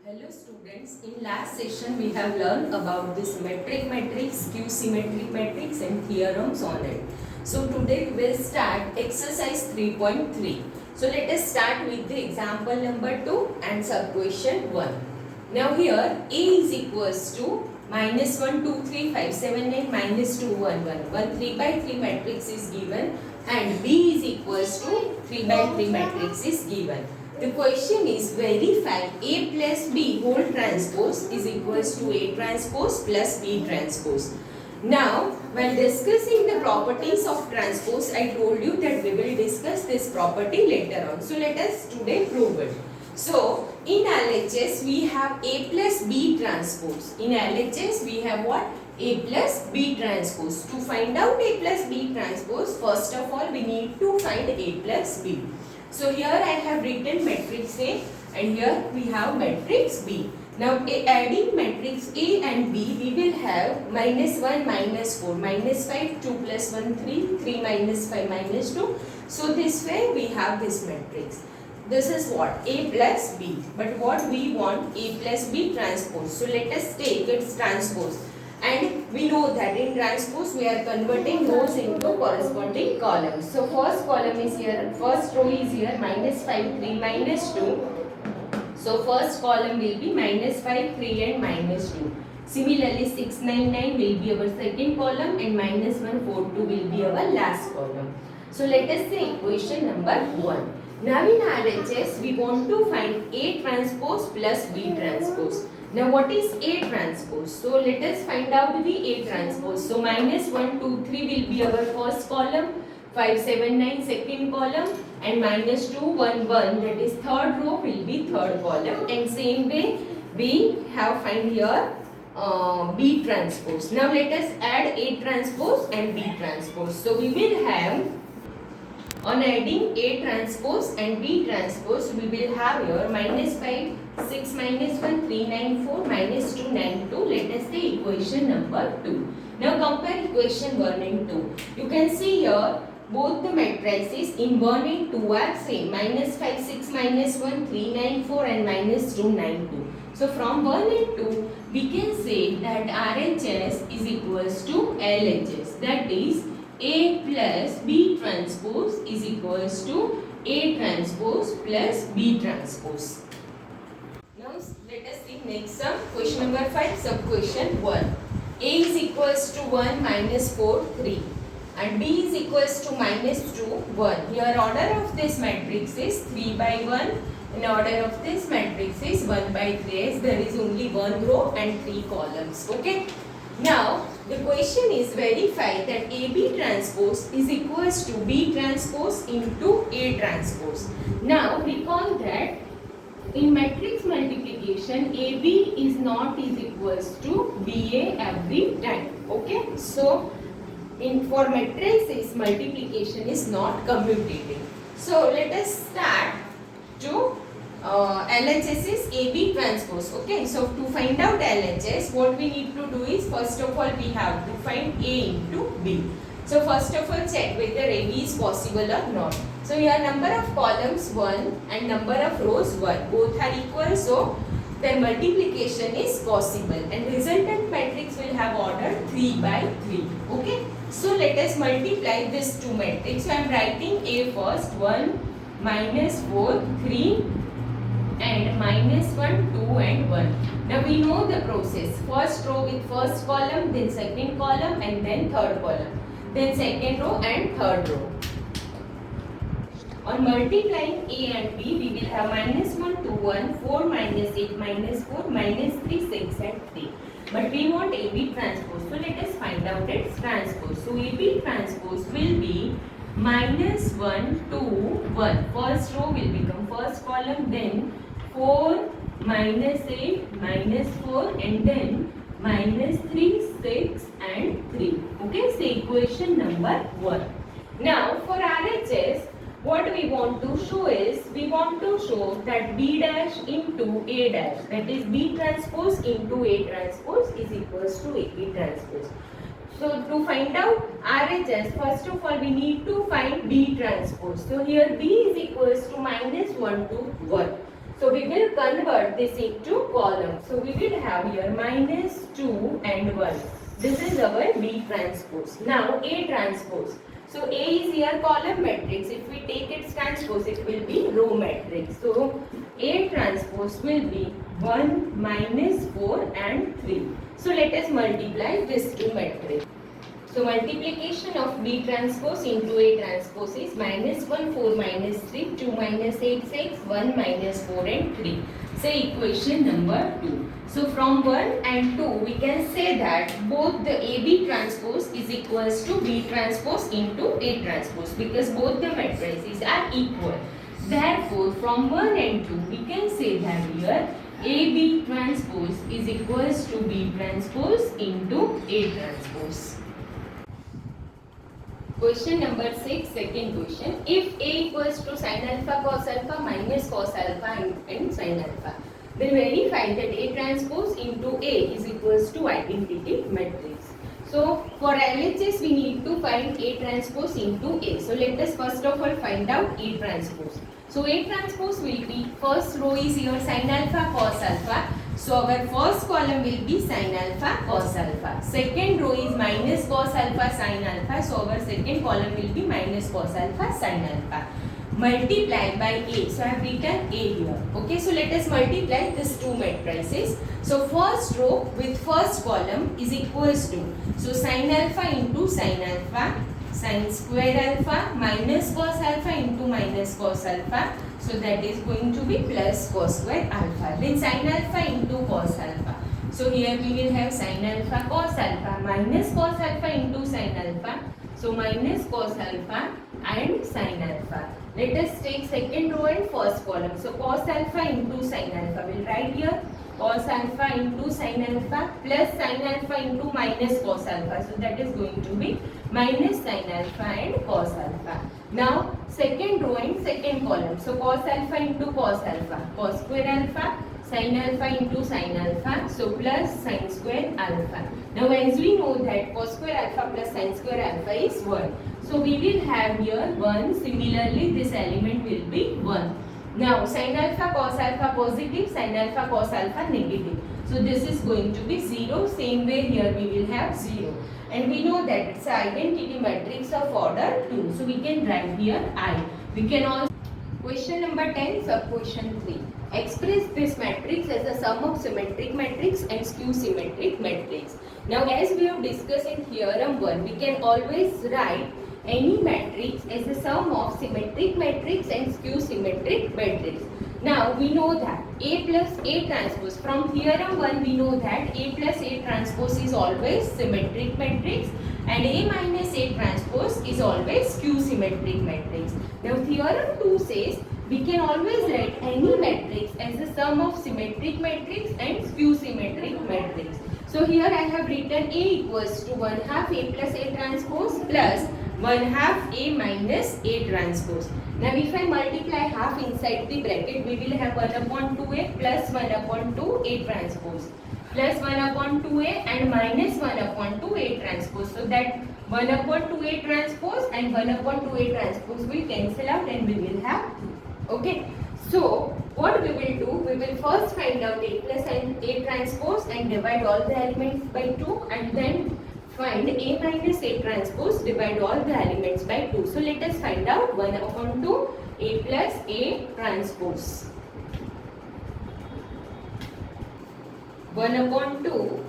Hello students, in last session we have learned about the symmetric matrix, skew symmetric matrix and theorems on it. So today we will start exercise 3.3. So let us start with the example number 2 and sub question 1. Now here A is equals to minus 1, 2, 3, 5, 7, 9, minus 2, 1, 1. 1 3 by 3 matrix is given and B is equals to 3 by 3 matrix is given. The question is verify A plus B whole transpose is equals to A transpose plus B transpose. Now, while discussing the properties of transpose, I told you that we will discuss this property later on. So, let us today prove it. So, in LHS, we have A plus B transpose. In LHS, we have what? A plus B transpose. To find out A plus B transpose, first of all, we need to find A plus B. So here I have written matrix A and here we have matrix B. Now adding matrix A and B, we will have minus 1 minus 4, minus 5, 2 plus 1 3, 3 minus 5 minus 2. So this way we have this matrix. This is what? A plus B. But what we want? A plus B transpose. So let us take its transpose. And we know that in transpose we are converting rows into corresponding columns. So first column is here, first row is here minus 5, 3, minus 2. So first column will be minus 5, 3 and minus 2. Similarly 6, 9, 9 will be our second column and minus 1, 4, 2 will be our last column. So let us say equation number 1. Now in RHS we want to find A transpose plus B transpose. Now what is A transpose? So let us find out the A transpose. So minus 1, 2, 3 will be our first column, 5, 7, 9 second column and minus 2, 1, 1 that is third row will be third column and same way we have find here B transpose. Now let us add A transpose and B transpose. So we will have on adding A transpose and B transpose, we will have here minus 5, 6 minus 1, 3, 9, 4, minus 2, 9, 2. Let us say equation number 2. Now compare equation 1 and 2. You can see here both the matrices in 1 and 2 are same. Minus 5, 6, minus 1, 3, 9, 4 and minus 2, 9, 2. So from 1 and 2, we can say that RHS is equals to LHS. That is A plus B transpose is equals to A transpose plus B transpose. Now let us see next sum. Question number 5, sub question 1. A is equals to 1 minus 4, 3 and B is equals to minus 2, 1. Here order of this matrix is 3 by 1 and order of this matrix is 1 by 3 as there is only one row and 3 columns. Okay. Now the question is verify that AB transpose is equals to B transpose into A transpose. Now recall that in matrix multiplication AB is not is equals to BA every time. Okay. So for matrices multiplication is not commutative. So let us start to LHS is AB transpose. Okay, so to find out LHS, what we need to do is first of all we have to find A into B. So first of all check whether AB is possible or not. So here number of columns 1 and number of rows 1. Both are equal, so their multiplication is possible and resultant matrix will have order 3 by 3. Okay, so let us multiply this two matrix. So I am writing A first, 1 minus 4, 3 and minus 1, 2 and 1. Now we know the process. First row with first column, then second column and then third column. Then second row and third row. On multiplying A and B, we will have minus 1, 2, 1, 4 minus 8 minus 4 minus 3, 6 and 3. But we want AB transpose. So let us find out its transpose. So AB transpose will be minus 1, 2, 1. First row will become first column, then 4 minus 8 minus 4 and then minus 3, 6 and 3. Okay, so equation number 1. Now for RHS, what we want to show is, we want to show that B dash into A dash, that is B transpose into A transpose is equals to AB transpose. So to find out RHS, first of all we need to find B transpose. So here B is equals to minus 1 to 1. So we will convert this into column. So we will have here minus 2 and 1. This is our B transpose. Now A transpose. So A is here column matrix. If we take its transpose, it will be row matrix. So A transpose will be 1, minus 4 and 3. So let us multiply this two matrix. So multiplication of B transpose into A transpose is minus 1, 4 minus 3, 2 minus 8, 6, 1 minus 4 and 3. Say equation number 2. So from 1 and 2 we can say that both the AB transpose is equals to B transpose into A transpose because both the matrices are equal. Therefore from 1 and 2 we can say that here AB transpose is equals to B transpose into A transpose. Question number 6, second question. If A equals to sin alpha cos alpha minus cos alpha and sin alpha, then verify that A transpose into A is equals to identity matrix. So for LHS we need to find A transpose into A. So let us first of all find out A transpose. So A transpose will be, first row is here sin alpha cos alpha. So our first column will be sin alpha cos alpha. Second row is minus cos alpha sin alpha. So our second column will be minus cos alpha sin alpha. Multiply by A. So I have written A here. Okay, so let us multiply these two matrices. So first row with first column is equals to, so sin alpha into sin alpha, sin square alpha minus cos alpha into minus cos alpha. So that is going to be plus cos square alpha. Then sin alpha into cos alpha. So here we will have sin alpha cos alpha minus cos alpha into sin alpha. So minus cos alpha and sin alpha. Let us take second row and first column. So cos alpha into sin alpha. We will write here cos alpha into sin alpha plus sin alpha into minus cos alpha. So that is going to be minus sin alpha and cos alpha. Now second row and second column. So cos alpha into cos alpha, cos square alpha, sin alpha into sin alpha. So plus sin square alpha. Now as we know that cos square alpha plus sin square alpha is 1. So we will have here 1. Similarly this element will be 1. Now sin alpha cos alpha positive, sin alpha cos alpha negative. So this is going to be 0. Same way here we will have 0. And we know that it's an identity matrix of order 2. So we can write here I. We can also. Question number 10, sub question 3. Express this matrix as a sum of symmetric matrix and skew symmetric matrix. Now as we have discussed in theorem 1, we can always write any matrix as a sum of symmetric matrix and skew symmetric matrix. Now we know that A plus A transpose, from theorem 1 we know that A plus A transpose is always symmetric matrix and A minus A transpose is always skew symmetric matrix. Now theorem 2 says we can always write any matrix as a sum of symmetric matrix and skew symmetric matrix. So here I have written A equals to 1/2 A plus A transpose plus 1/2 A minus A transpose. Now if I multiply half inside the bracket, we will have 1/2A plus 1/2 A transpose plus 1/2A and minus 1/2 A transpose. So that 1/2 A transpose and 1/2 A transpose will cancel out and we will have 2. Okay. So what we will do, we will first find out A plus A transpose and divide all the elements by 2 and then find A minus A transpose, divide all the elements by 2. So let us find out 1/2 A plus A transpose. 1/2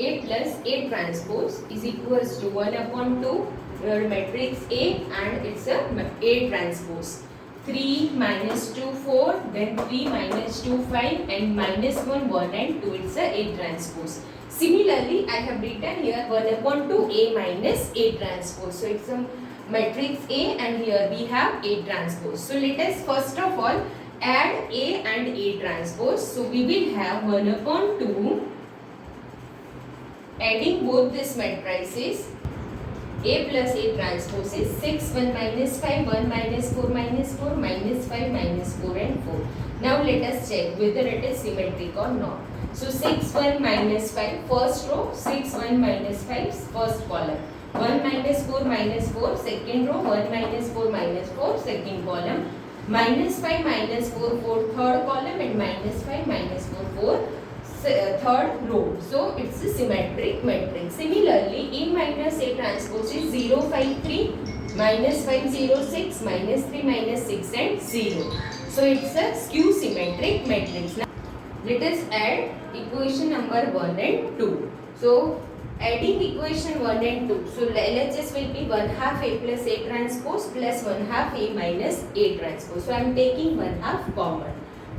A plus A transpose is equals to 1/2 matrix A and it's a A transpose. 3 minus 2 4, then 3 minus 2 5 and minus 1 1 and 2, it's a A transpose. Similarly, I have written here 1/2 A minus A transpose. So it's a matrix A and here we have A transpose. So let us first of all add A and A transpose. So we will have 1/2, adding both these matrices, A plus A transpose is 6, 1 minus 5, 1 minus 4 minus 4, minus 5 minus 4 and 4. Now let us check whether it is symmetric or not. So 6, 1 minus 5, first row, 6, 1 minus 5, first column. 1 minus 4 minus 4, second row, 1 minus 4 minus 4, second column. minus 5 minus 4 4 third column and minus 5 minus 4 4 third row. So it's a symmetric matrix. Similarly, A minus A transpose is 0 5 3 minus 5 0 6 minus 3 minus 6 and 0. So it's a skew symmetric matrix. Now let us add equation number 1 and 2. So adding equation 1 and 2. So LHS will be 1 half A plus A transpose plus 1 half A minus A transpose. So I am taking 1 half common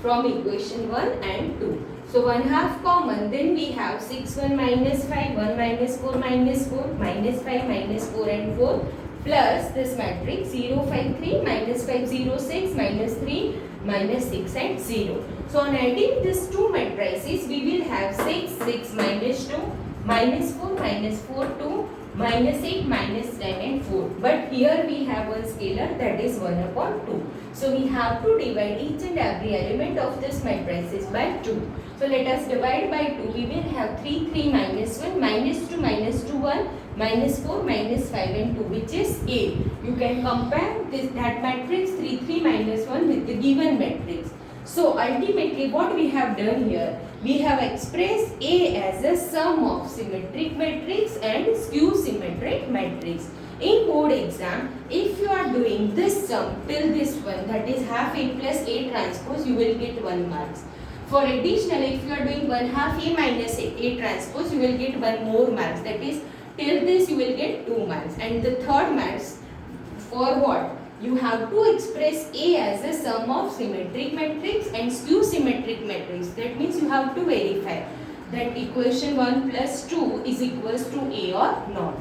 from equation 1 and 2. So 1 half common, then we have 6 1 minus 5, 1 minus 4 minus 4, minus 5 minus 4 and 4 plus this matrix 0 5 3 minus 5 0 6 minus 3 minus 6 and 0. So on adding these two matrices, we will have 6 6 minus 2 minus 4 minus 4 2 minus 8 minus 10 and 4. But here we have one scalar, that is 1 upon 2. So we have to divide each and every element of this matrices by 2. So let us divide by 2. We will have 3 3 minus 1 minus 2 minus 2 1 minus 4 minus 5 and 2, which is A. You can compare that matrix 3 3 minus 1 with the given matrix. So ultimately what we have done here, we have expressed A as a sum of symmetric matrix and skew symmetric matrix. In board exam, if you are doing this sum till this one, that is half A plus A transpose, you will get 1 marks. For additional, if you are doing 1 half A minus A transpose, you will get 1 more marks. That is, till this you will get 2 marks. And the third marks, for what? You have to express A as a sum of symmetric matrix and skew symmetric matrix. That means you have to verify that equation 1 plus 2 is equals to A or not.